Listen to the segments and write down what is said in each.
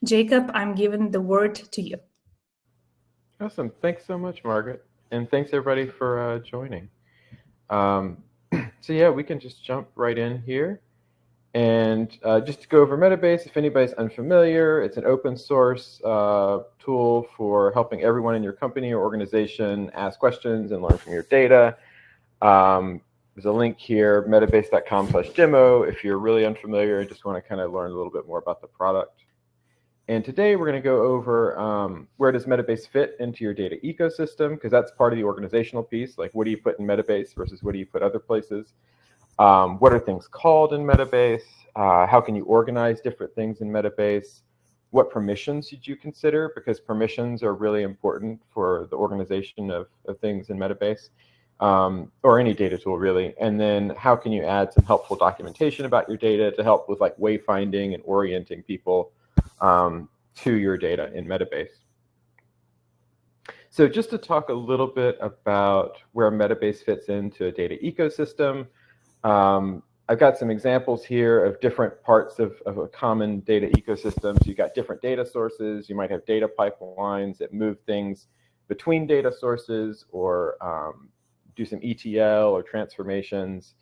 Jacob, I'm giving the word to you. Awesome. Thanks so much, Margaret. And thanks everybody for joining. Um, so yeah, we can just jump right in here. And just to go over Metabase, if anybody's unfamiliar, it's an open source tool for helping everyone in your company or organization ask questions and learn from your data. There's a link here, metabase.com/demo, if you're really unfamiliar and just want to kind of learn a little bit more about the product. And today we're going to go over where does Metabase fit into your data ecosystem, because that's part of the organizational piece. Like, what do you put in Metabase versus what do you put other places? What are things called in Metabase? How can you organize different things in Metabase? What permissions should you consider? Because permissions are really important for the organization of things in Metabase, or any data tool, really. And then how can you add some helpful documentation about your data to help with like wayfinding and orienting people to your data in Metabase. So just to talk a little bit about where Metabase fits into a data ecosystem, I've got some examples here of different parts of a common data ecosystem. So you've got different data sources. You might have data pipelines that move things between data sources, or do some ETL or transformations.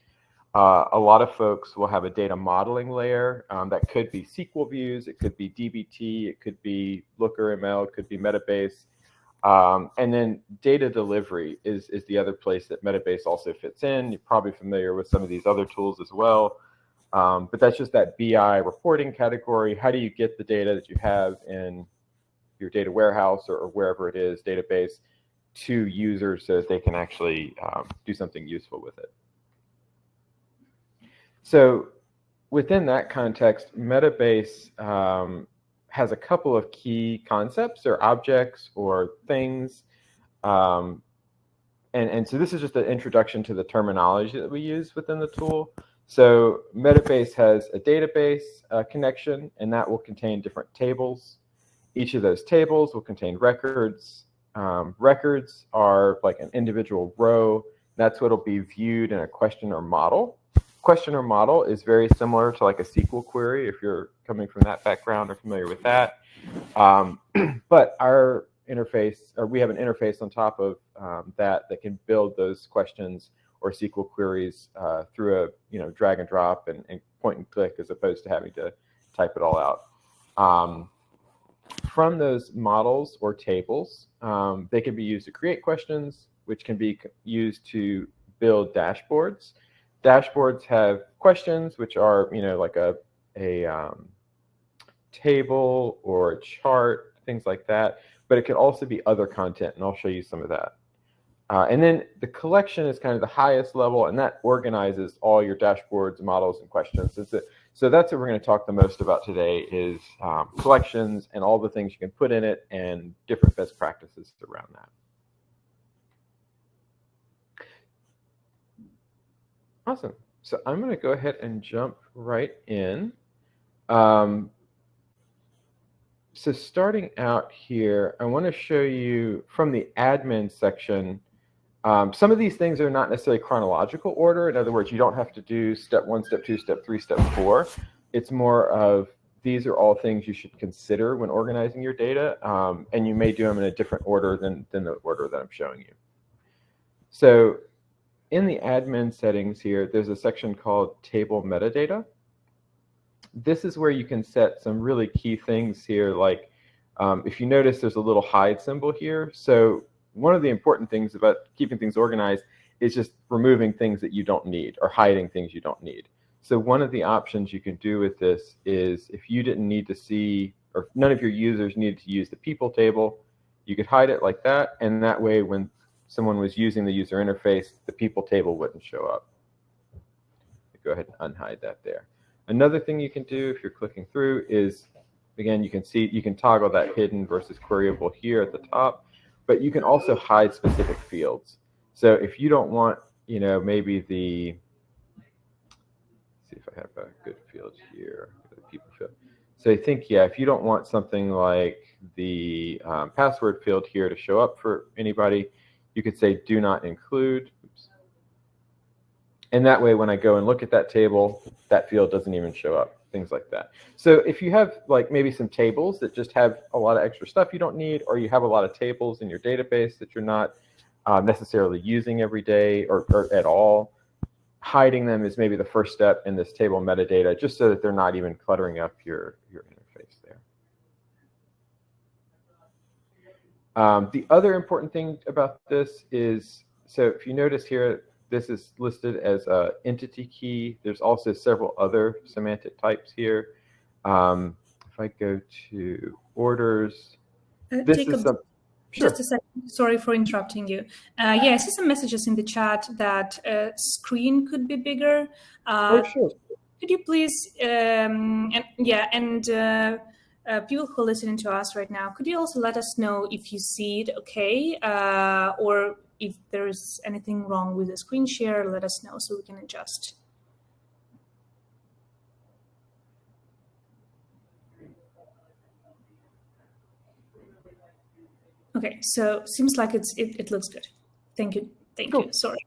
A lot of folks will have a data modeling layer that could be SQL views, it could be DBT, it could be Looker ML, it could be Metabase. And then data delivery is the other place that Metabase also fits in. You're probably familiar with some of these other tools as well. But that's just that BI reporting category. How do you get the data that you have in your data warehouse or wherever it is, database, to users so that they can actually do something useful with it? So within that context, Metabase has a couple of key concepts or objects or things. And so this is just an introduction to the terminology that we use within the tool. So Metabase has a database connection, and that will contain different tables. Each of those tables will contain records. Records are like an individual row. That's what will be viewed in a question or model. Question or model is very similar to like a SQL query, if you're coming from that background or familiar with that. But our interface, or we have an interface on top of that can build those questions or SQL queries through a drag and drop and point and click, as opposed to having to type it all out. From those models or tables, they can be used to create questions, which can be used to build dashboards. Dashboards have questions, which are like a table or a chart, things like that. But it can also be other content, and I'll show you some of that. And then the collection is kind of the highest level, and that organizes all your dashboards, models, and questions. So that's what we're going to talk the most about today, is collections and all the things you can put in it and different best practices around that. Awesome. So I'm going to go ahead and jump right in. So starting out here, I want to show you from the admin section. Some of these things are not necessarily chronological order. In other words, you don't have to do step 1, step 2, step 3, step 4. It's more of, these are all things you should consider when organizing your data, and you may do them in a different order than the order that I'm showing you. So in the admin settings here, there's a section called Table Metadata. This is where you can set some really key things here, like if you notice there's a little hide symbol here. So one of the important things about keeping things organized is just removing things that you don't need, or hiding things you don't need. So one of the options you can do with this is, if you didn't need to see, or none of your users needed to use the people table, you could hide it like that, and that way when someone was using the user interface, the people table wouldn't show up. Go ahead and unhide that there. Another thing you can do if you're clicking through is, again, you can see, you can toggle that hidden versus queryable here at the top, but you can also hide specific fields. So if you don't want, maybe the, let's see if I have a good field here, the people field. So I think, if you don't want something like the password field here to show up for anybody, you could say do not include. Oops. And that way, when I go and look at that table, that field doesn't even show up. things like that. So if you have like maybe some tables that just have a lot of extra stuff you don't need, or you have a lot of tables in your database that you're not necessarily using every day or at all, hiding them is maybe the first step in this table metadata, just so that they're not even cluttering up your interface there. The other important thing about this is, so if you notice here, this is listed as an entity key. There's also several other semantic types here. If I go to orders, this Jacob, is some. Sure. Just a second. Sorry for interrupting you. Yeah, I see some messages in the chat that screen could be bigger. Oh, sure. Could you please, people who are listening to us right now, could you also let us know if you see it okay, or if there's anything wrong with the screen share, let us know so we can adjust. Okay, so seems like it looks good. Thank you. Thank you. Sorry.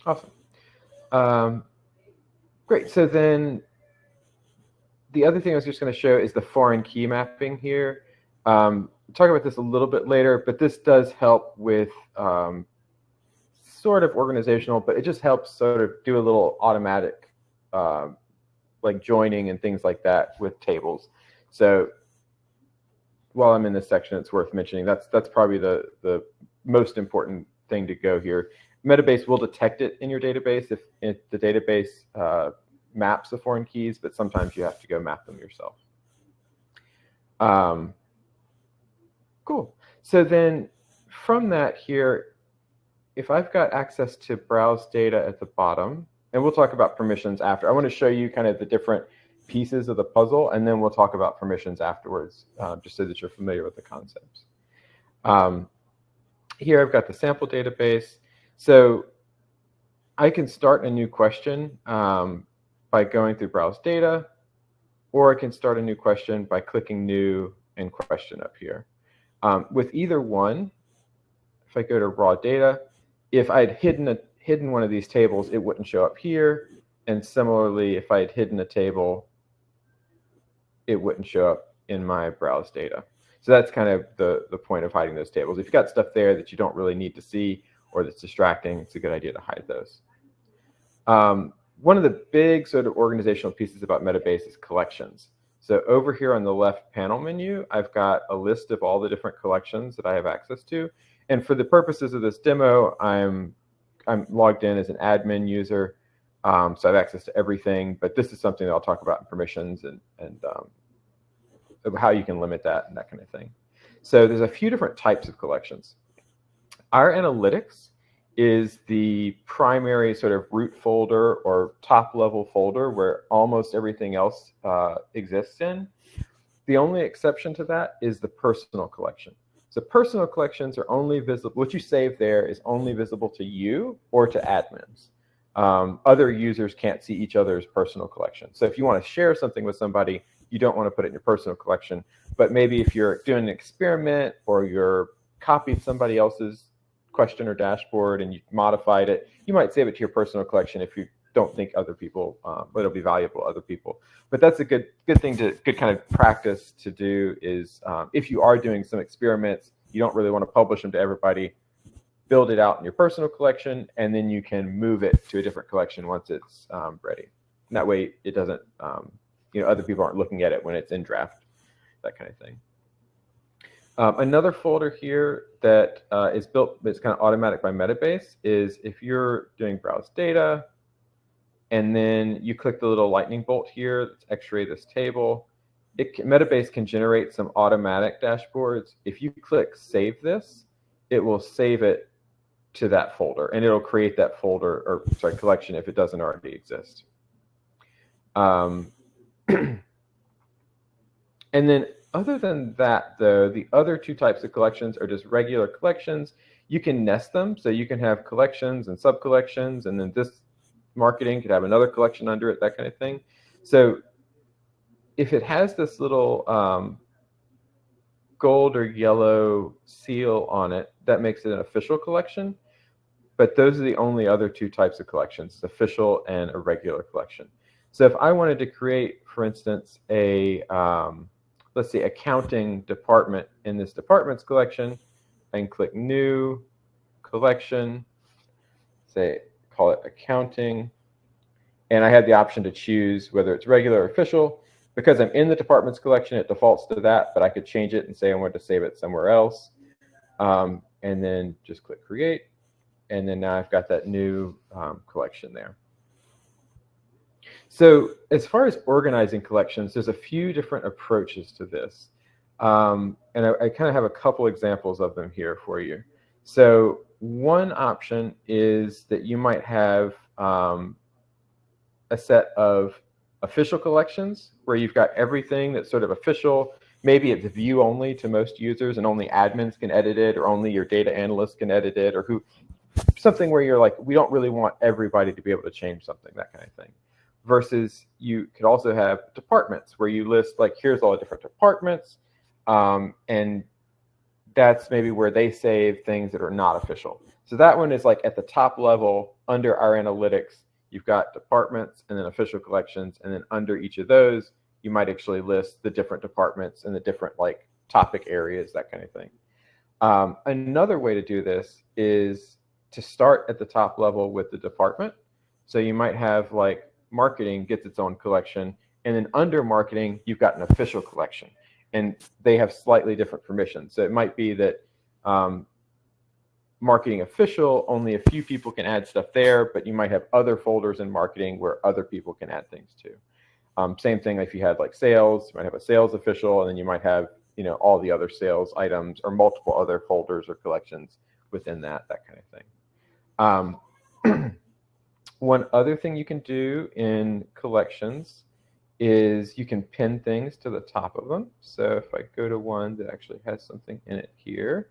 Awesome. Great. So then the other thing I was just going to show is the foreign key mapping here. We'll talk about this a little bit later, but this does help with sort of organizational, but it just helps sort of do a little automatic like joining and things like that with tables. So while I'm in this section, it's worth mentioning that's probably the most important thing to go here. Metabase will detect it in your database if the database maps the foreign keys, but sometimes you have to go map them yourself. Cool. So then from that here, if I've got access to browse data at the bottom, and we'll talk about permissions after. I want to show you kind of the different pieces of the puzzle, and then we'll talk about permissions afterwards, just so that you're familiar with the concepts. Here I've got the sample database. So I can start a new question by going through browse data, or I can start a new question by clicking new and question up here. With either one, if I go to raw data, if I had hidden one of these tables, it wouldn't show up here. And similarly, if I had hidden a table, it wouldn't show up in my browse data. So that's kind of the point of hiding those tables. If you've got stuff there that you don't really need to see or that's distracting, it's a good idea to hide those. One of the big sort of organizational pieces about Metabase is collections. So over here on the left panel menu, I've got a list of all the different collections that I have access to. And for the purposes of this demo, I'm logged in as an admin user, so I have access to everything. But this is something that I'll talk about in permissions and how you can limit that and that kind of thing. So there's a few different types of collections. Our analytics is the primary sort of root folder or top level folder where almost everything else exists in. The only exception to that is the personal collection. So personal collections are only visible, what you save there is only visible to you or to admins. Other users can't see each other's personal collection. So if you want to share something with somebody, you don't want to put it in your personal collection. But maybe if you're doing an experiment or you're copied somebody else's question or dashboard and you modified it, you might save it to your personal collection if you don't think other people, it'll be valuable to other people. But that's a good kind of practice to do is if you are doing some experiments, you don't really want to publish them to everybody, build it out in your personal collection, and then you can move it to a different collection once it's ready. And that way it doesn't, other people aren't looking at it when it's in draft, that kind of thing. Another folder here that is built, it's kind of automatic by Metabase, is if you're doing browse data, and then you click the little lightning bolt here, let's x-ray this table, Metabase can generate some automatic dashboards. If you click save this, it will save it to that folder, and it'll create that folder, or sorry, collection if it doesn't already exist. And then other than that, though, the other two types of collections are just regular collections. You can nest them, so you can have collections and sub-collections, and then this marketing could have another collection under it, that kind of thing. So if it has this little gold or yellow seal on it, that makes it an official collection. but those are the only other two types of collections, official and a regular collection. So if I wanted to create, for instance, a, let's see, accounting department in this departments collection, I can click New Collection, say, call it Accounting, and I had the option to choose whether it's regular or official. Because I'm in the departments collection, it defaults to that, but I could change it and say I wanted to save it somewhere else. And then just click Create, and then now I've got that new collection there. So as far as organizing collections, there's a few different approaches to this. And I kind of have a couple examples of them here for you. So one option is that you might have a set of official collections where you've got everything that's sort of official. Maybe it's view only to most users and only admins can edit it, or only your data analysts can edit it, or something where you're like, we don't really want everybody to be able to change something, that kind of thing. Versus you could also have departments where you list, like, here's all the different departments, and that's maybe where they save things that are not official. So that one is like at the top level under our analytics. You've got departments and then official collections, and then under each of those, you might actually list the different departments and the different like topic areas, that kind of thing. Another way to do this is to start at the top level with the department. So you might have like marketing gets its own collection, and then under marketing, you've got an official collection, and they have slightly different permissions. So it might be that marketing official, only a few people can add stuff there, but you might have other folders in marketing where other people can add things too. Same thing if you had like sales, you might have a sales official, and then you might have, you know, all the other sales items or multiple other folders or collections within that kind of thing. One other thing you can do in collections is you can pin things to the top of them. So if I go to one that actually has something in it here,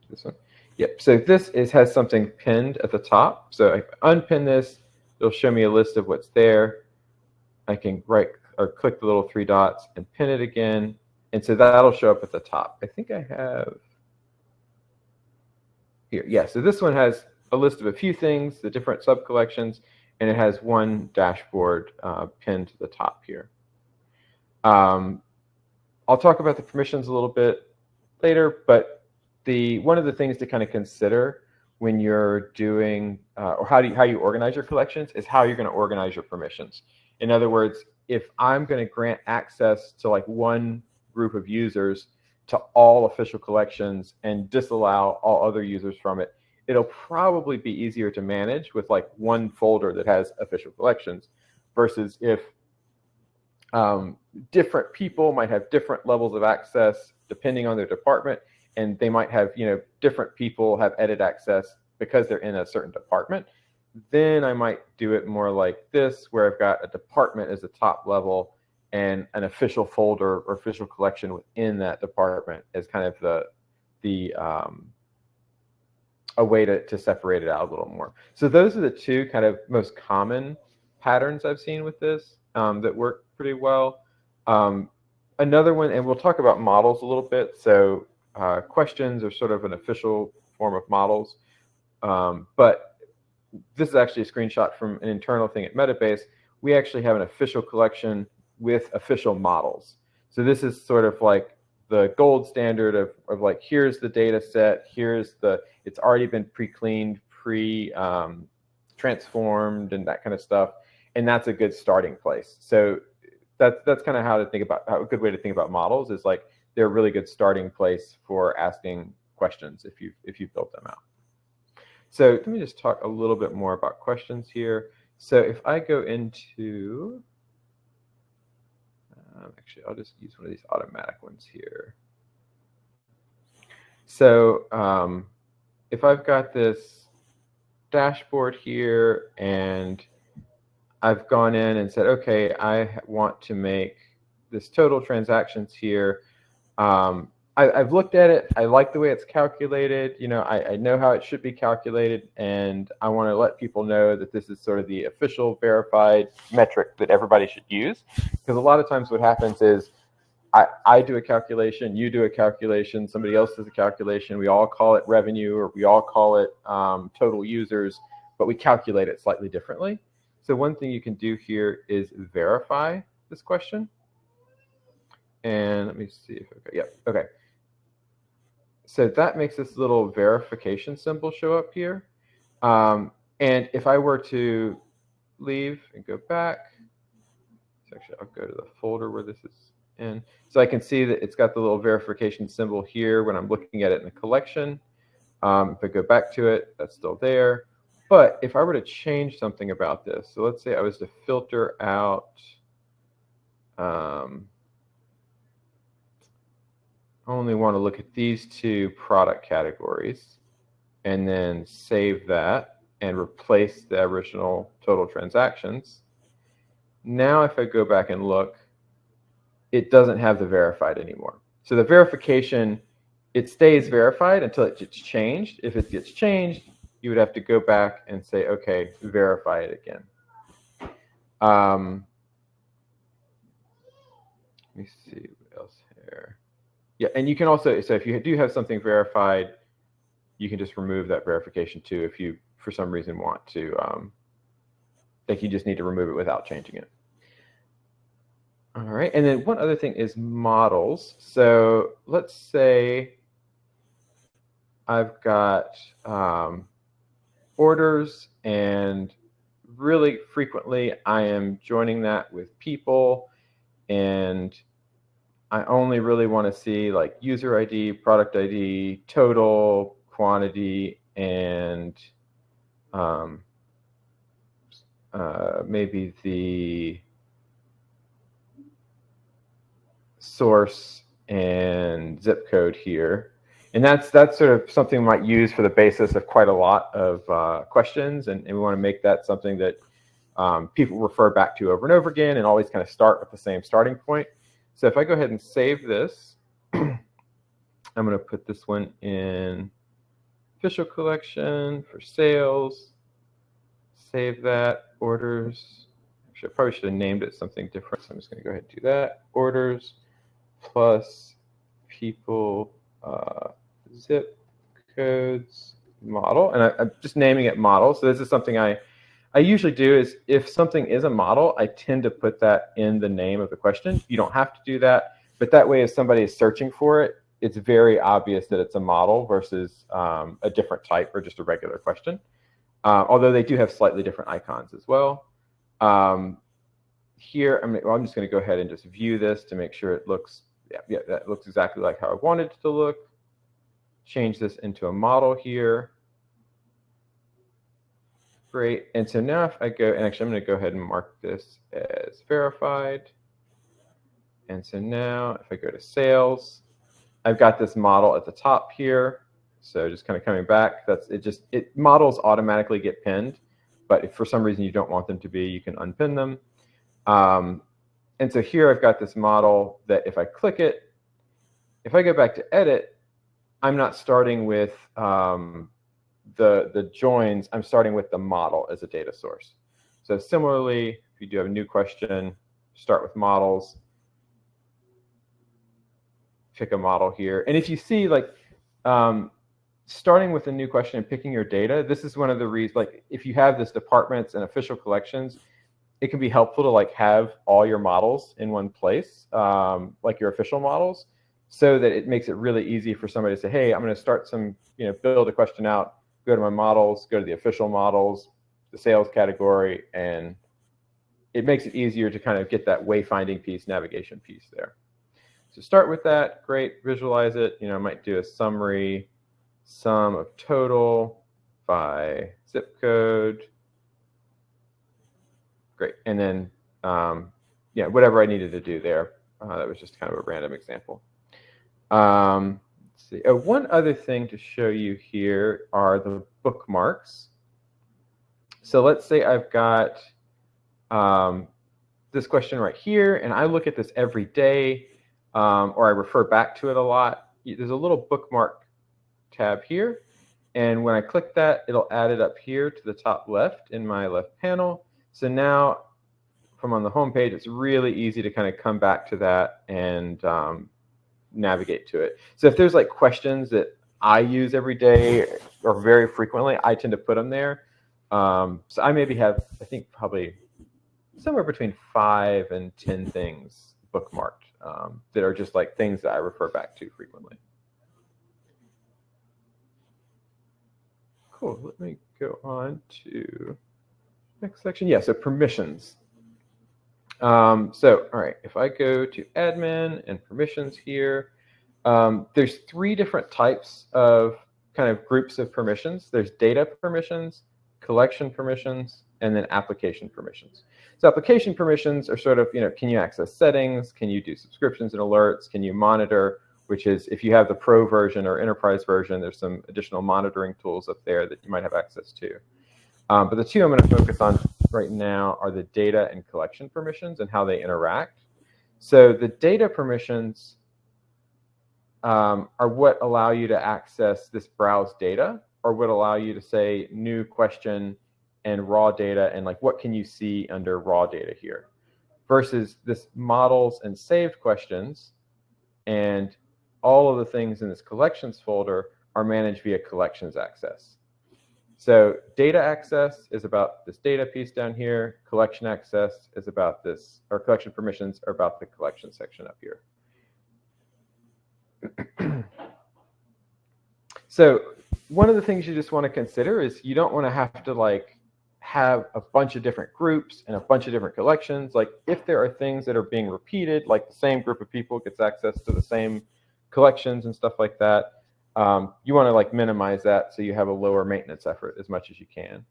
this one. Yep. So this has something pinned at the top. So if I unpin this, it'll show me a list of what's there. I can right or click the little three dots and pin it again, and so that'll show up at the top. I think I have here. Yeah. So this one has a list of a few things, the different sub collections, and it has one dashboard pinned to the top here. I'll talk about the permissions a little bit later, but one of the things to kind of consider when you're doing or how you organize your collections is how you're going to organize your permissions. In other words, if I'm going to grant access to like one group of users to all official collections and disallow all other users from it, it'll probably be easier to manage with like one folder that has official collections, versus if different people might have different levels of access depending on their department, and they might have, you know, different people have edit access because they're in a certain department. Then I might do it more like this, where I've got a department as the top level and an official folder or official collection within that department as kind of a way to separate it out a little more. So those are the two kind of most common patterns I've seen with this that work pretty well. Another one, and we'll talk about models a little bit. So questions are sort of an official form of models, but this is actually a screenshot from an internal thing at Metabase. We actually have an official collection with official models. So this is sort of like the gold standard of like, here's the data set, it's already been pre-cleaned, transformed, and that kind of stuff. And that's a good starting place. So that's kind of how to think about, a good way to think about models is like, they're a really good starting place for asking questions if you've built them out. So let me just talk a little bit more about questions here. So if I go into, actually, I'll just use one of these automatic ones here. So if I've got this dashboard here and I've gone in and said, okay, I want to make this total transactions here. I've looked at it. I like the way it's calculated. You know, I know how it should be calculated, and I want to let people know that this is sort of the official verified metric that everybody should use. Because a lot of times what happens is I do a calculation, you do a calculation, somebody else does a calculation. We all call it revenue, or we all call it total users, but we calculate it slightly differently. So one thing you can do here is verify this question. And let me see if, okay, yeah, okay. So that makes this little verification symbol show up here. And if I were to leave and go back, so actually I'll go to the folder where this is in. So I can see that it's got the little verification symbol here when I'm looking at it in the collection. If I go back to it, that's still there. But if I were to change something about this, so let's say I was to filter out, I only want to look at these two product categories, and then save that and replace the original total transactions. Now if I go back and look, it doesn't have the verified anymore. So the verification, it stays verified until it gets changed. If it gets changed, you would have to go back and say, okay, verify it again. Let me see what else here. Yeah, and you can also, so if you do have something verified, you can just remove that verification too if you, for some reason, want to, like you just need to remove it without changing it. All right, and then one other thing is models. So let's say I've got orders, and really frequently I am joining that with people, and I only really want to see like user ID, product ID, total, quantity, and maybe the source and zip code here. And that's sort of something we might use for the basis of quite a lot of questions, and we want to make that something that people refer back to over and over again and always kind of start with the same starting point. So if I go ahead and save this, I'm going to put this one in official collection for sales, save that, orders. Actually, I probably should have named it something different, so I'm just going to go ahead and do that. Orders plus people zip codes model, and I'm just naming it model. So this is something I usually do is if something is a model, I tend to put that in the name of the question. You don't have to do that, but that way if somebody is searching for it, it's very obvious that it's a model versus a different type or just a regular question. Although they do have slightly different icons as well. Here, I'm just going to go ahead and just view this to make sure it looks, yeah, that looks exactly like how I wanted it to look. Change this into a model here. Great. And so now if I go, and actually I'm going to go ahead and mark this as verified. And so now if I go to sales, I've got this model at the top here. So just kind of coming back, models automatically get pinned, but if for some reason you don't want them to be, you can unpin them. And so here I've got this model that if I click it, if I go back to edit, I'm not starting with the joins, I'm starting with the model as a data source. So similarly, if you do have a new question, start with models, pick a model here. And if you see like starting with a new question and picking your data, this is one of the reasons, like if you have this departments and official collections, it can be helpful to like have all your models in one place, like your official models, so that it makes it really easy for somebody to say, hey, I'm going to start some, build a question out, go to my models, go to the official models, the sales category, and it makes it easier to kind of get that wayfinding piece, navigation piece there. So start with that, great, visualize it. I might do a summary, sum of total by zip code. Great, and then, yeah, whatever I needed to do there. That was just kind of a random example. Let's see. One other thing to show you here are the bookmarks. So let's say I've got this question right here, and I look at this every day, or I refer back to it a lot. There's a little bookmark tab here, and when I click that, it'll add it up here to the top left in my left panel. So now if from on the home page, it's really easy to kind of come back to that and navigate to it. So if there's like questions that I use every day or very frequently, I tend to put them there. So I maybe have, I think probably somewhere between 5 and 10 things bookmarked that are just like things that I refer back to frequently. Cool. Let me go on to next section. Yeah, so permissions. So, all right, if I go to admin and permissions here, there's 3 different types of kind of groups of permissions. There's data permissions, collection permissions, and then application permissions. So application permissions are sort of, can you access settings? Can you do subscriptions and alerts? Can you monitor? Which is, if you have the pro version or enterprise version, there's some additional monitoring tools up there that you might have access to. But the 2 I'm going to focus on right now are the data and collection permissions and how they interact. So the data permissions are what allow you to access this browse data, or what allow you to say new question and raw data, and like what can you see under raw data here, versus this models and saved questions, and all of the things in this collections folder are managed via collections access. So data access is about this data piece down here. Collection access is about this, or collection permissions are about the collection section up here. So one of the things you just want to consider is you don't want to have to like have a bunch of different groups and a bunch of different collections. Like if there are things that are being repeated, like the same group of people gets access to the same collections and stuff like that, you want to like minimize that so you have a lower maintenance effort as much as you can.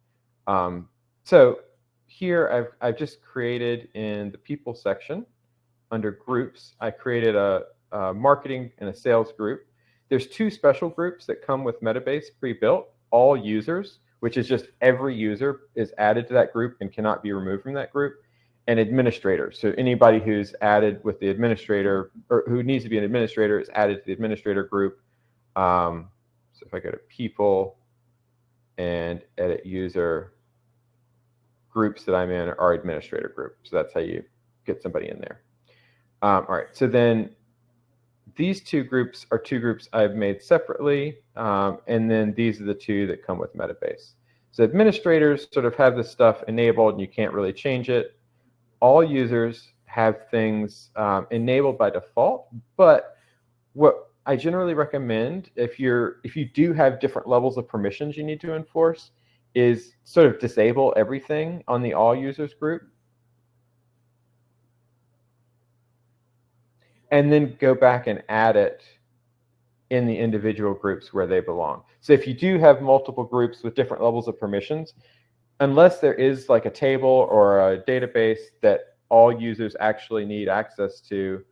So here I've just created in the people section under groups, I created a marketing and a sales group. There's 2 special groups that come with Metabase pre-built, all users, which is just every user is added to that group and cannot be removed from that group, and administrators. So anybody who's added with the administrator, or who needs to be an administrator, is added to the administrator group. So if I go to people and edit user, groups that I'm in are administrator group. So that's how you get somebody in there. All right, so then these 2 groups are 2 groups I've made separately, and then these are the 2 that come with Metabase. So administrators sort of have this stuff enabled and you can't really change it. All users have things enabled by default, but what I generally recommend, if you do have different levels of permissions you need to enforce, is sort of disable everything on the all users group, and then go back and add it in the individual groups where they belong. So if you do have multiple groups with different levels of permissions, unless there is like a table or a database that all users actually need access to,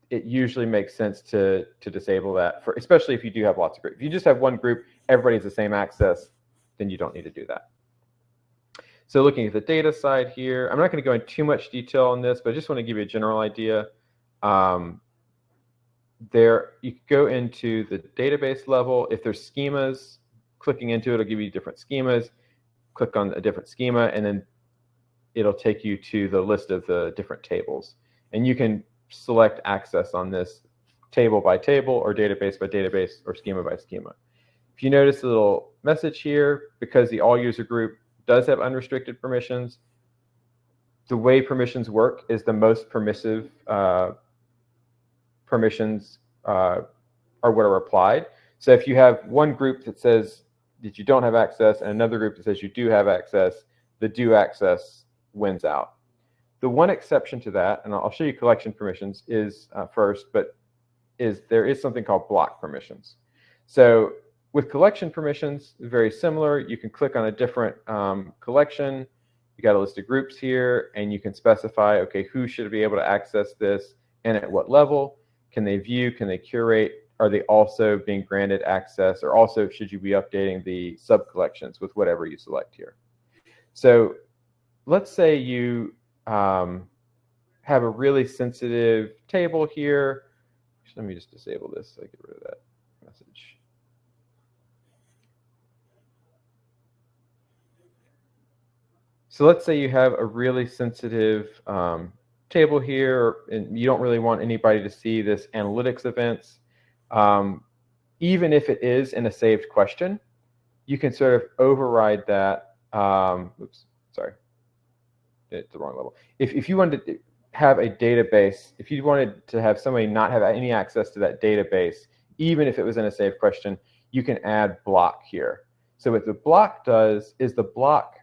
it usually makes sense to disable that, for especially if you do have lots of groups. If you just have one group, everybody has the same access, then you don't need to do that. So looking at the data side here, I'm not going to go into too much detail on this, but I just want to give you a general idea. There, you could go into the database level. If there's schemas, clicking into it will give you different schemas. Click on a different schema, and then it'll take you to the list of the different tables. And you can select access on this table by table, or database by database, or schema by schema. If you notice a little message here, because the all user group does have unrestricted permissions, the way permissions work is the most permissive permissions are what are applied. So if you have one group that says that you don't have access and another group that says you do have access, the do access wins out. The one exception to that, and I'll show you collection permissions is first, but there is something called block permissions. So with collection permissions, very similar. You can click on a different collection. You got a list of groups here, and you can specify, okay, who should be able to access this and at what level? Can they view? Can they curate? Are they also being granted access? Or also, should you be updating the sub-collections with whatever you select here? So let's say you have a really sensitive table here. Let me just disable this so I get rid of that message. So let's say you have a really sensitive table here, and you don't really want anybody to see this analytics events. Even if it is in a saved question, you can sort of override that. Oops, sorry, it's the wrong level. If you wanted to have a database, if you wanted to have somebody not have any access to that database, even if it was in a saved question, you can add block here. So what the block does is the block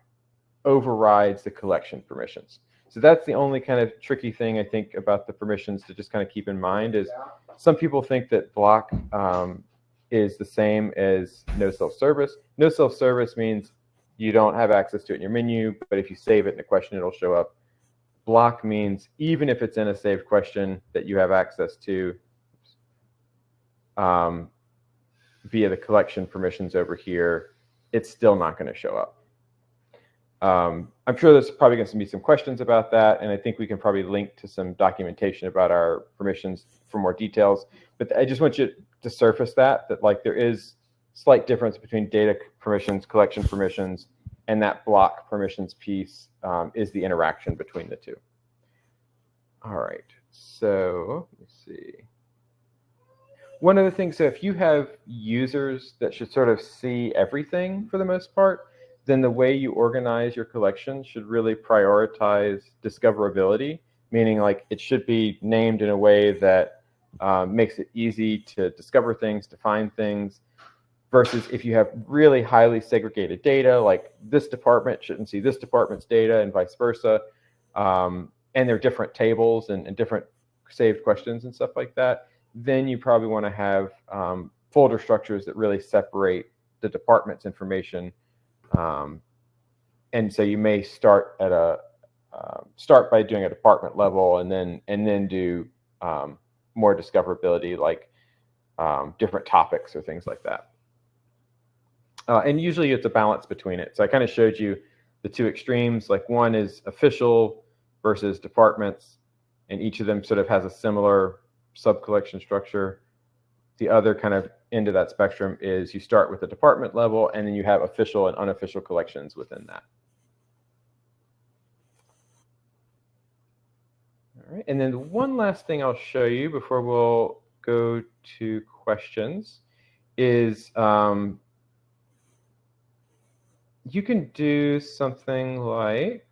overrides the collection permissions. So that's the only kind of tricky thing I think about the permissions to just kind of keep in mind is some people think that block is the same as no self-service. No self-service means you don't have access to it in your menu, but if you save it in a question, it'll show up. Block means even if it's in a saved question that you have access to via the collection permissions over here, it's still not going to show up. I'm sure there's probably going to be some questions about that, and I think we can probably link to some documentation about our permissions for more details. But I just want you to surface that like there is slight difference between data permissions, collection permissions, and that block permissions piece is the interaction between the two. All right, so let's see. One of the things, so if you have users that should sort of see everything for the most part, then the way you organize your collection should really prioritize discoverability, meaning like it should be named in a way that makes it easy to discover things, to find things, versus if you have really highly segregated data, like this department shouldn't see this department's data and vice versa, and they're different tables and different saved questions and stuff like that, then you probably want to have folder structures that really separate the department's information. And so you may start at a start by doing a department level, and then do more discoverability, like different topics or things like that. And usually it's a balance between it. So I kind of showed you the two extremes. Like one is official versus departments, and each of them sort of has a similar sub-collection structure. The other kind of end of that spectrum is you start with the department level, and then you have official and unofficial collections within that. All right, and then one last thing I'll show you before we'll go to questions is you can do something like,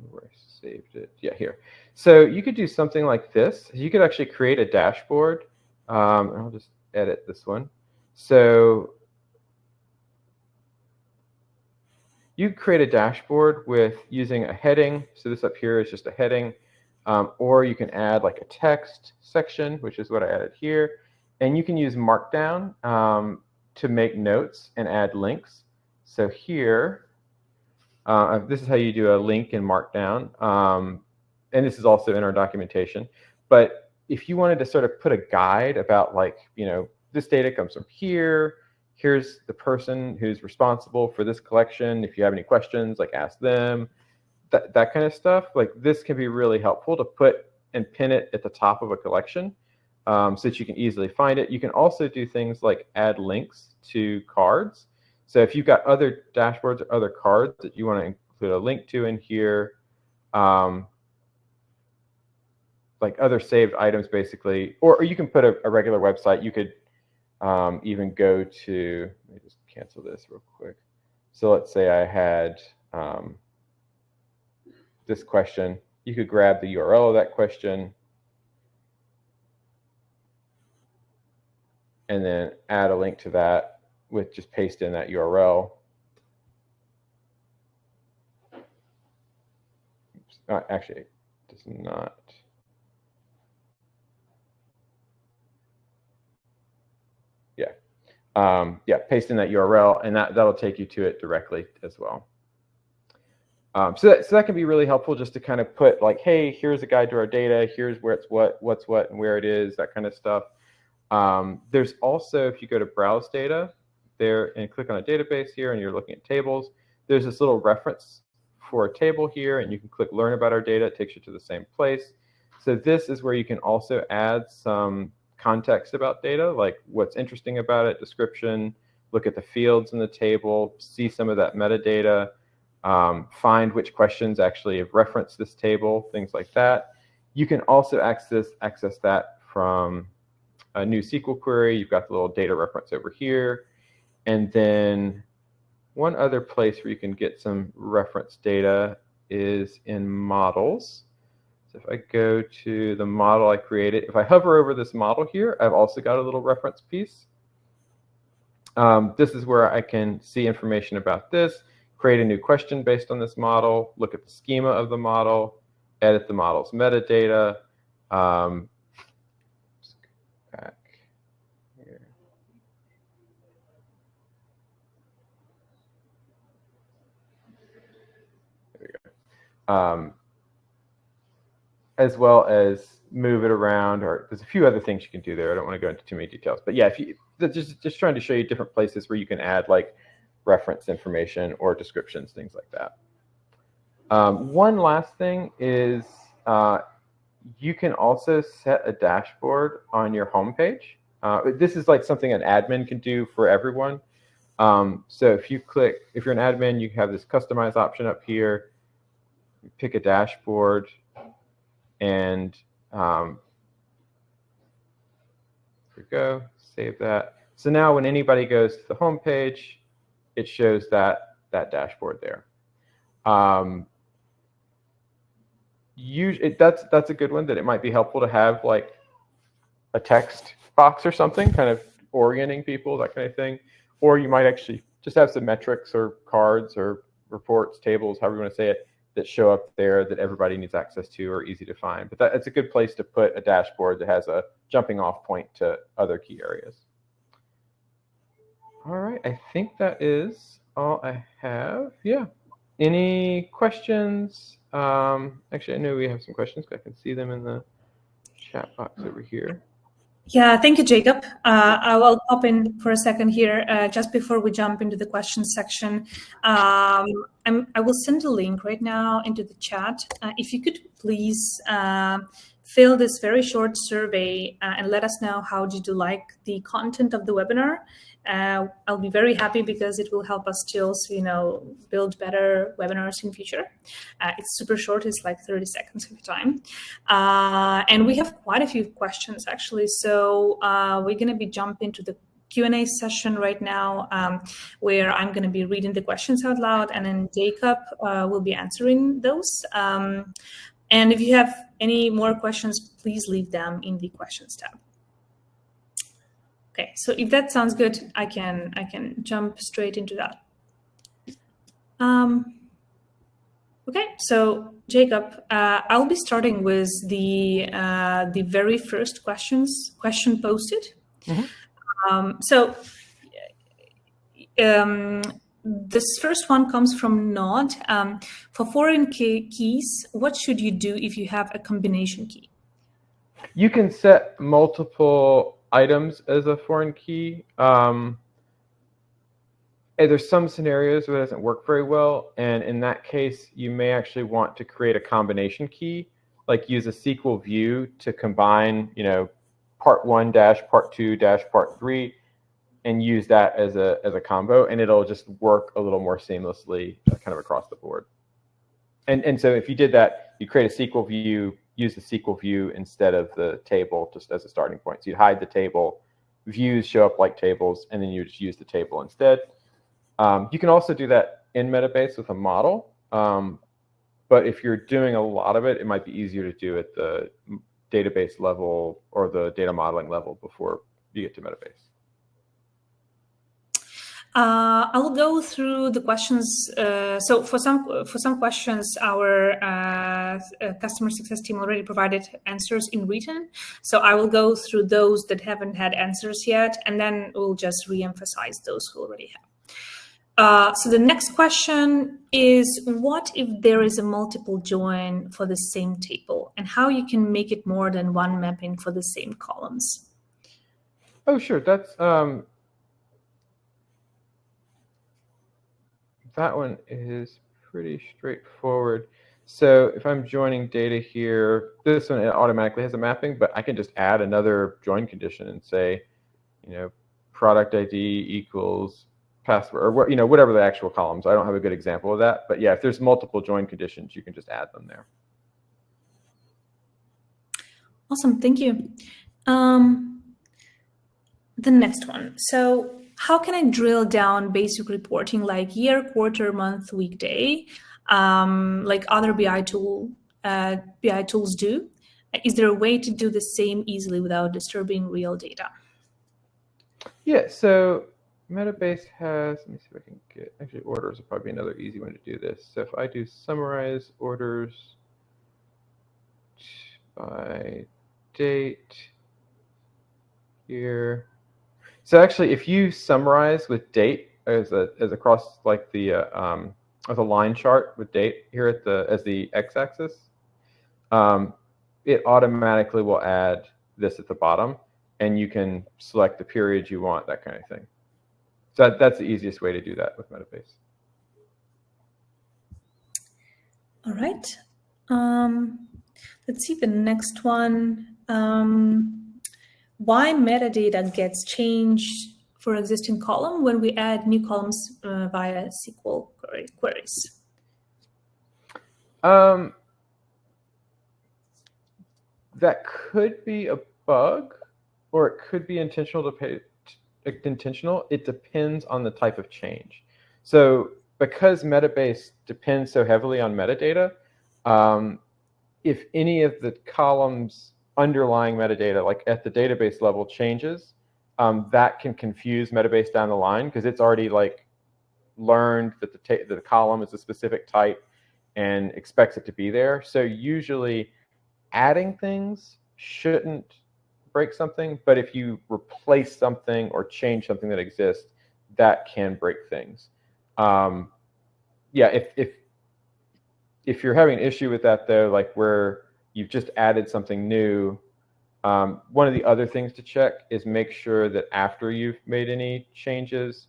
where I saved it, yeah, here. So you could do something like this. You could actually create a dashboard. I'll just edit this one. So you create a dashboard with using a heading. So this up here is just a heading. Or you can add like a text section, which is what I added here. And you can use Markdown to make notes and add links. So here, this is how you do a link in Markdown. And this is also in our documentation. But if you wanted to sort of put a guide about, like, you know, this data comes from here, here's the person who's responsible for this collection. If you have any questions, like ask them, that kind of stuff. Like this can be really helpful to put and pin it at the top of a collection so that you can easily find it. You can also do things like add links to cards. So if you've got other dashboards or other cards that you want to include a link to in here, like other saved items, basically, or you can put a regular website. You could even go to, let me just cancel this real quick. So let's say I had this question. You could grab the URL of that question and then add a link to that with just paste in that URL. Oops. Actually, it does not. Yeah, paste in that URL, and that'll take you to it directly as well. So that can be really helpful, just to kind of put like, hey, here's a guide to our data, here's where it's what's what, and where it is, that kind of stuff. There's also, if you go to Browse Data there and click on a database here, and you're looking at tables, there's this little reference for a table here, and you can click Learn About Our Data. It takes you to the same place. So this is where you can also add some context about data, like what's interesting about it, description, look at the fields in the table, see some of that metadata, find which questions actually have referenced this table, things like that. You can also access that from a new SQL query. You've got the little data reference over here. And then one other place where you can get some reference data is in models. So if I go to the model I created, if I hover over this model here, I've also got a little reference piece. This is where I can see information about this, create a new question based on this model, look at the schema of the model, edit the model's metadata. Let's go back here. There we go. As well as move it around, or there's a few other things you can do there. I don't want to go into too many details, but yeah, if you just trying to show you different places where you can add like reference information or descriptions, things like that. One last thing is you can also set a dashboard on your home page. This is like something an admin can do for everyone. So if you're an admin, you have this customize option up here. You pick a dashboard, and here we go, save that. So now when anybody goes to the home page, it shows that dashboard there. That's a good one, that it might be helpful to have like a text box or something, kind of orienting people, that kind of thing. Or you might actually just have some metrics or cards or reports, tables, however you want to say it, that show up there that everybody needs access to or easy to find. But it's a good place to put a dashboard that has a jumping off point to other key areas. All right, I think that is all I have. Yeah. Any questions? Actually, I know we have some questions. I can see them in the chat box over here. Yeah, thank you, Jacob. I will hop in for a second here, just before we jump into the questions section. I will send a link right now into the chat. If you could please fill this very short survey and let us know how did you like the content of the webinar. I'll be very happy because it will help us to also, build better webinars in future. It's super short, it's like 30 seconds of time. And we have quite a few questions actually. So we're gonna be jumping to the Q&A session right now, where I'm gonna be reading the questions out loud, and then Jacob will be answering those. And if you have any more questions, please leave them in the questions tab. Okay, so if that sounds good, I can jump straight into that. Okay, so Jacob, I'll be starting with the very first question posted. Mm-hmm. This first one comes from Nod. For foreign keys, what should you do if you have a combination key? You can set multiple items as a foreign key. There's some scenarios where it doesn't work very well, and in that case, you may actually want to create a combination key, like use a SQL View to combine, part 1 dash part 2 dash part 3, and use that as a combo, and it'll just work a little more seamlessly, kind of across the board. And so if you did that, you create a SQL View, use the SQL View instead of the table just as a starting point. So you'd hide the table, views show up like tables, and then you just use the table instead. You can also do that in Metabase with a model, but if you're doing a lot of it, it might be easier to do at the database level or the data modeling level before you get to Metabase. I'll go through the questions. So for some questions, our customer success team already provided answers in written. So I will go through those that haven't had answers yet, and then we'll just re-emphasize those who already have. So the next question is, what if there is a multiple join for the same table, and how you can make it more than one mapping for the same columns? Oh, sure. That's that one is pretty straightforward. So if I'm joining data here, this one, it automatically has a mapping, but I can just add another join condition and say, product ID equals password, or what, whatever the actual columns. I don't have a good example of that, but yeah, if there's multiple join conditions, you can just add them there. Awesome, thank you. The next one. So how can I drill down basic reporting like year, quarter, month, weekday, like other BI tools do? Is there a way to do the same easily without disturbing real data? Yeah, so Metabase has, let me see if I can get, actually orders will probably be another easy one to do this. So if I do summarize orders by date here. So actually, if you summarize with date as across like the as a line chart with date here at as the x-axis, it automatically will add this at the bottom, and you can select the periods you want, that kind of thing. So that's the easiest way to do that with Metabase. All right. Let's see the next one. Why metadata gets changed for existing column when we add new columns via SQL queries? That could be a bug, or it could be intentional. It depends on the type of change. So because Metabase depends so heavily on metadata, if any of the columns underlying metadata, like at the database level, changes, that can confuse Metabase down the line, because it's already like learned that the column is a specific type and expects it to be there. So usually adding things shouldn't break something, but if you replace something or change something that exists, that can break things. Yeah, if you're having an issue with that though, like where you've just added something new, one of the other things to check is make sure that after you've made any changes,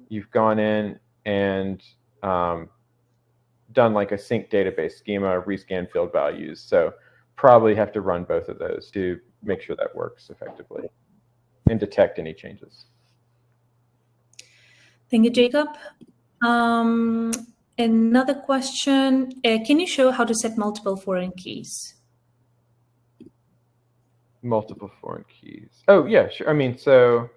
you've gone in and done like a sync database schema, rescan field values. So probably have to run both of those to make sure that works effectively and detect any changes. Thank you, Jacob. Another question, can you show how to set multiple foreign keys? Multiple foreign keys. Oh, yeah, sure. I mean, so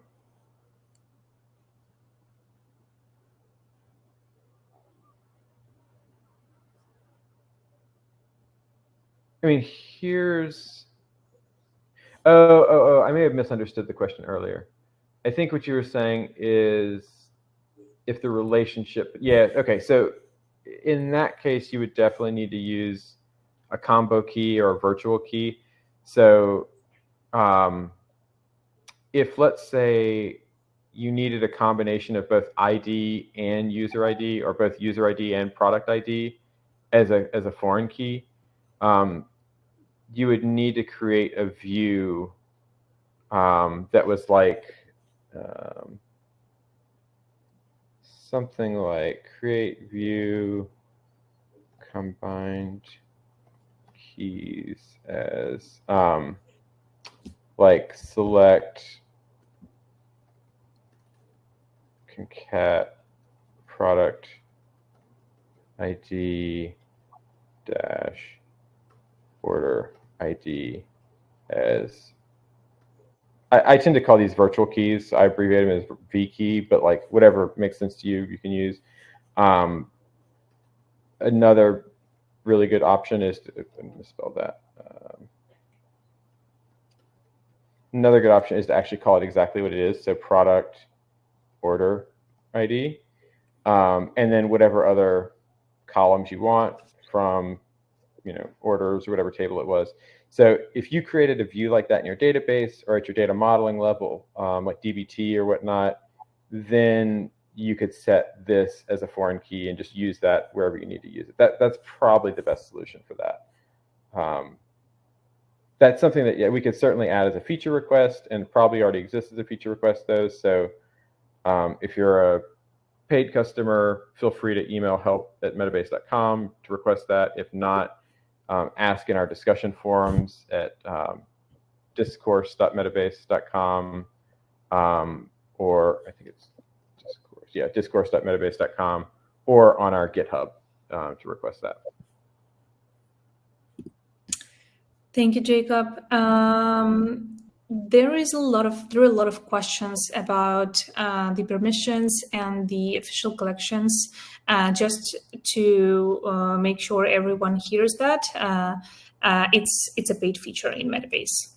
here's, I may have misunderstood the question earlier. I think what you were saying is if the relationship, yeah, okay. So in that case, you would definitely need to use a combo key or a virtual key. So if, let's say, you needed a combination of both ID and user ID, or both user ID and product ID as a foreign key, you would need to create a view that was like something like create view combined keys as like select concat product ID dash order ID as, I tend to call these virtual keys. I abbreviate them as V key, but like whatever makes sense to you, you can use. Another really good option is to, let me misspell that. Another good option is to actually call it exactly what it is. So product order ID, and then whatever other columns you want from, orders or whatever table it was. So if you created a view like that in your database or at your data modeling level, like DBT or whatnot, then you could set this as a foreign key and just use that wherever you need to use it. That's probably the best solution for that. That's something that, yeah, we could certainly add as a feature request, and probably already exists as a feature request though. So if you're a paid customer, feel free to email help@metabase.com to request that. If not, ask in our discussion forums at discourse.metabase.com. or I think it's discourse. Yeah, discourse.metabase.com, or on our GitHub to request that. Thank you, Jacob. There are a lot of questions about the permissions and the official collections. Just to make sure everyone hears that, it's a paid feature in Metabase.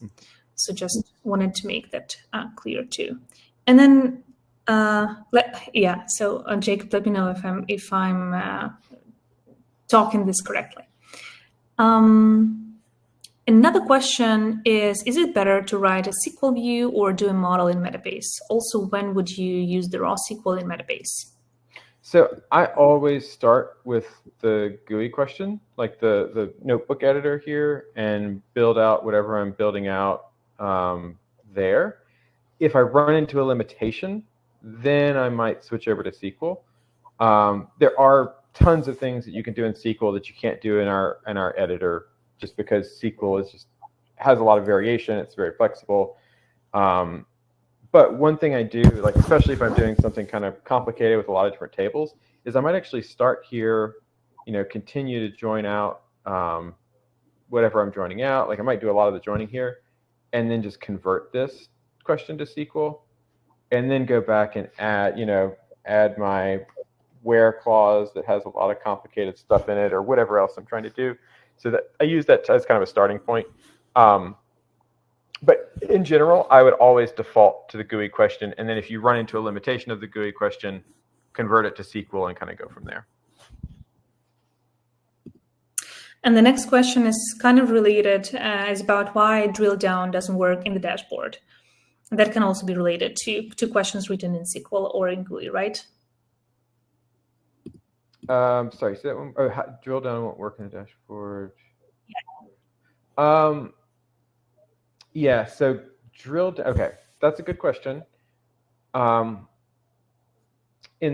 So just wanted to make that clear too. And then, So Jacob, let me know if I'm talking this correctly. Another question is it better to write a SQL view or do a model in Metabase? Also, when would you use the raw SQL in Metabase? So I always start with the GUI question, like the notebook editor here, and build out whatever I'm building out there. If I run into a limitation, then I might switch over to SQL. There are tons of things that you can do in SQL that you can't do in our editor, just because SQL has a lot of variation. It's very flexible. But one thing I do, like especially if I'm doing something kind of complicated with a lot of different tables, is I might actually start here, continue to join out whatever I'm joining out. Like I might do a lot of the joining here, and then just convert this question to SQL, and then go back and add my where clause that has a lot of complicated stuff in it, or whatever else I'm trying to do. So that I use that as kind of a starting point. But in general, I would always default to the GUI question. And then if you run into a limitation of the GUI question, convert it to SQL and kind of go from there. And the next question is kind of related, is about why drill down doesn't work in the dashboard. And that can also be related to questions written in SQL or in GUI, right? Sorry, say that one. Oh, drill down won't work in the dashboard. Yeah. Yeah. So drill down. Okay, that's a good question. In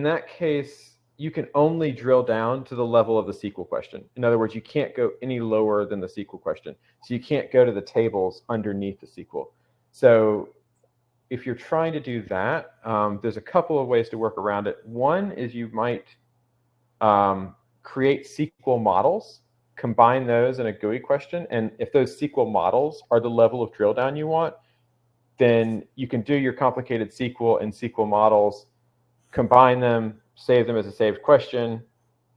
that case, you can only drill down to the level of the SQL question. In other words, you can't go any lower than the SQL question. So you can't go to the tables underneath the SQL. So if you're trying to do that, there's a couple of ways to work around it. One is you might create SQL models, combine those in a GUI question, and if those SQL models are the level of drill down you want, then you can do your complicated SQL and SQL models, combine them, save them as a saved question,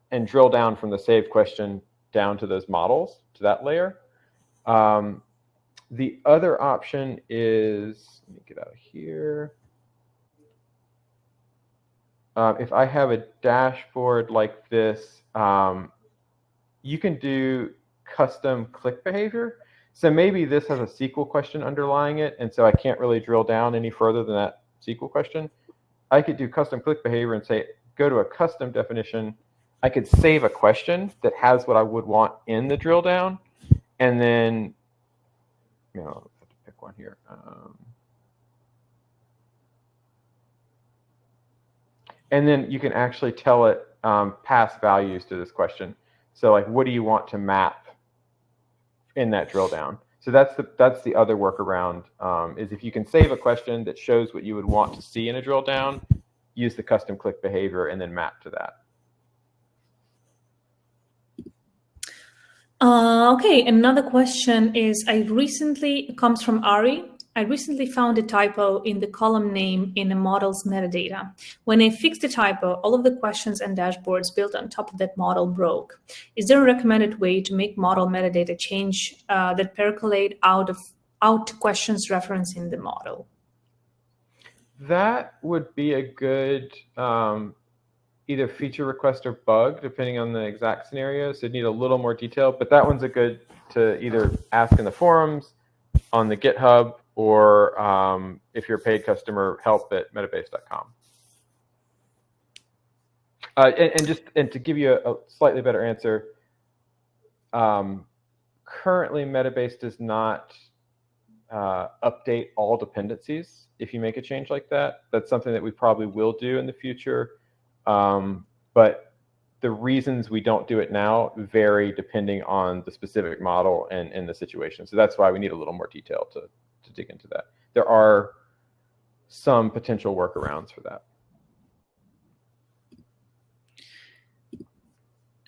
and drill down from the saved question down to those models, to that layer. The other option is, let me get out of here. If I have a dashboard like this, you can do custom click behavior. So maybe this has a SQL question underlying it, and so I can't really drill down any further than that SQL question. I could do custom click behavior and say, go to a custom definition. I could save a question that has what I would want in the drill down, and then, I have to pick one here. And then you can actually tell it pass values to this question. So like, what do you want to map in that drill down? So that's the other workaround, is if you can save a question that shows what you would want to see in a drill down, use the custom click behavior and then map to that. Okay, another question comes from Ari. I recently found a typo in the column name in a model's metadata. When I fixed the typo, all of the questions and dashboards built on top of that model broke. Is there a recommended way to make model metadata change that percolate out questions referencing the model? That would be a good either feature request or bug, depending on the exact scenario. So it'd need a little more detail, but that one's a good to either ask in the forums, on the GitHub, or if you're a paid customer, help@metabase.com. And to give you a slightly better answer, currently Metabase does not update all dependencies if you make a change like that. That's something that we probably will do in the future. But the reasons we don't do it now vary depending on the specific model and the situation. So that's why we need a little more detail to dig into that. There are some potential workarounds for that.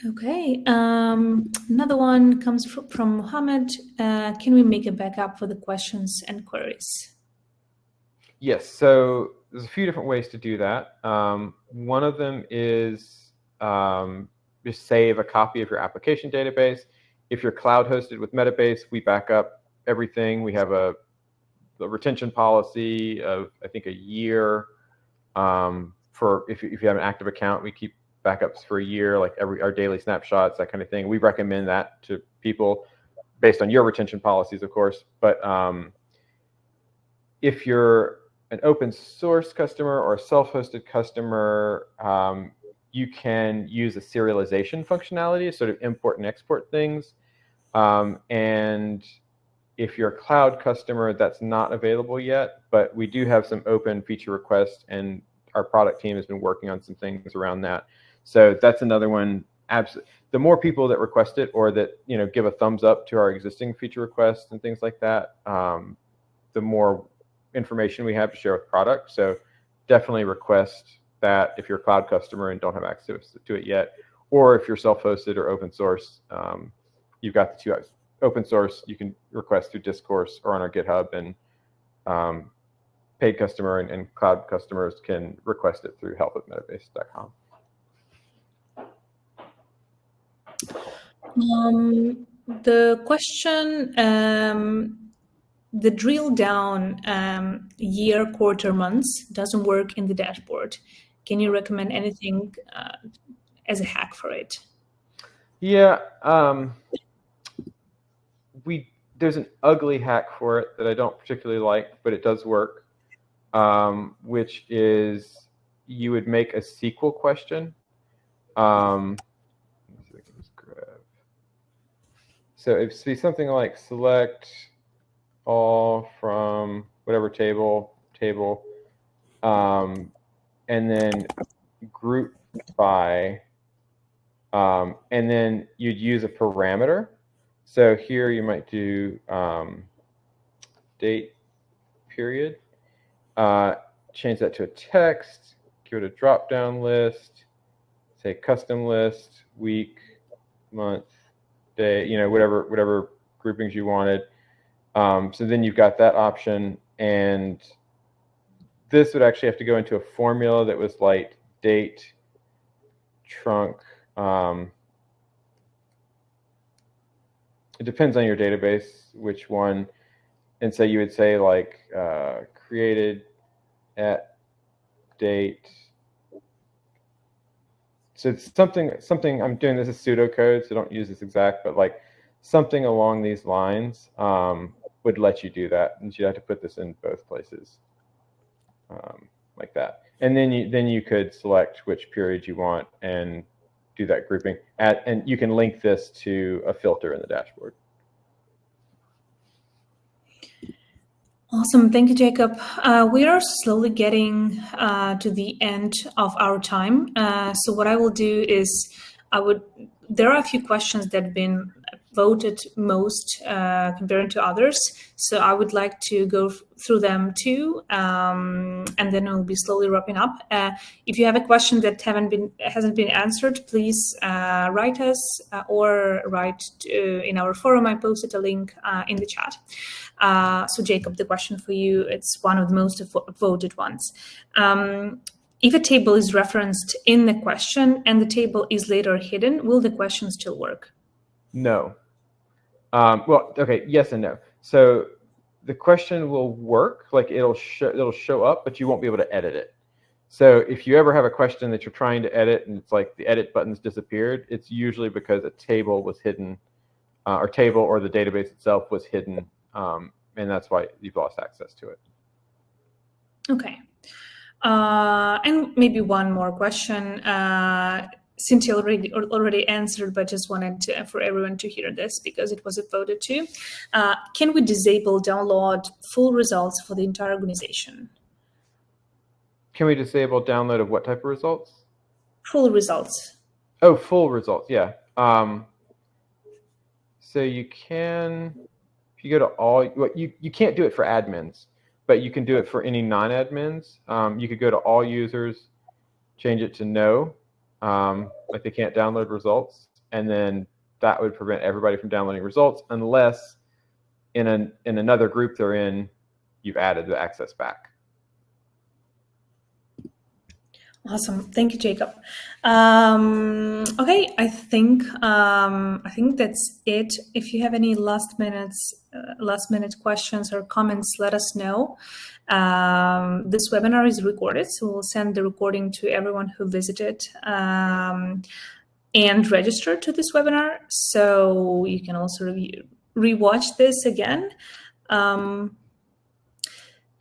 Okay, another one comes from Mohammed. Can we make a backup for the questions and queries? Yes, so there's a few different ways to do that. One of them is just save a copy of your application database. If you're cloud hosted with Metabase, we back up everything. We have a retention policy of, I think, a year. For if you have an active account, we keep backups for a year, like our daily snapshots, that kind of thing. We recommend that to people based on your retention policies, of course. But if you're an open source customer or a self-hosted customer, you can use a serialization functionality to sort of import and export things. And if you're a cloud customer, that's not available yet, but we do have some open feature requests, and our product team has been working on some things around that. So that's another one. Absolutely, the more people that request it or that give a thumbs up to our existing feature requests and things like that, the more information we have to share with product. So definitely request that if you're a cloud customer and don't have access to it yet, or if you're self-hosted or open source, you've got the two. Open source, you can request through Discourse or on our GitHub, and paid customer and cloud customers can request it through help@metabase.com. The question, the drill down year, quarter, months doesn't work in the dashboard. Can you recommend anything as a hack for it? Yeah, there's an ugly hack for it that I don't particularly like, but it does work, which is you would make a SQL question. So it'd be something like select all from whatever table, and then group by, and then you'd use a parameter. So here you might do date period, change that to a text, give it a drop-down list, say custom list, week, month, day, whatever groupings you wanted. So then you've got that option, and this would actually have to go into a formula that was like date, trunk. It depends on your database, which one. And so you would say like created at date. So it's something I'm doing this as pseudocode, so don't use this exact, but like something along these lines would let you do that. And you'd have to put this in both places, like that. And then you could select which period you want and do that grouping. And you can link this to a filter in the dashboard. Awesome. Thank you, Jacob. We are slowly getting to the end of our time. So what I will do is there are a few questions that have been voted most compared to others. So I would like to go through them too, and then we'll be slowly wrapping up. If you have a question that hasn't been answered, please write us or write in our forum. I posted a link in the chat. So Jacob, the question for you, it's one of the most voted ones. If a table is referenced in the question and the table is later hidden, will the question still work? No. Well, okay, yes and no. So the question will work, like it'll show up, but you won't be able to edit it. So if you ever have a question that you're trying to edit and it's like the edit button's disappeared, it's usually because a table was hidden, or the database itself was hidden, and that's why you've lost access to it. Okay. And maybe one more question. Cynthia already answered, but just wanted for everyone to hear this because it was voted too. Can we disable download full results for the entire organization? Can we disable download of what type of results? Full results. Oh, full results, yeah. So you can, if you go to all, you can't do it for admins, but you can do it for any non-admins. You could go to all users, change it to no, like they can't download results, and then that would prevent everybody from downloading results unless in another group they're in, you've added the access back. Awesome, thank you, Jacob. Okay, I think that's it. If you have any last minute questions or comments, let us know. This webinar is recorded, so we'll send the recording to everyone who visited and registered to this webinar. So you can also rewatch this again.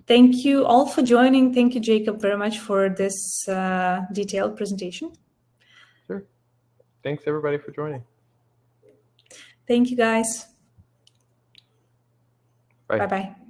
Thank you all for joining. Thank you, Jacob, very much for this detailed presentation. Sure. Thanks, everybody, for joining. Thank you, guys. Bye. Bye-bye.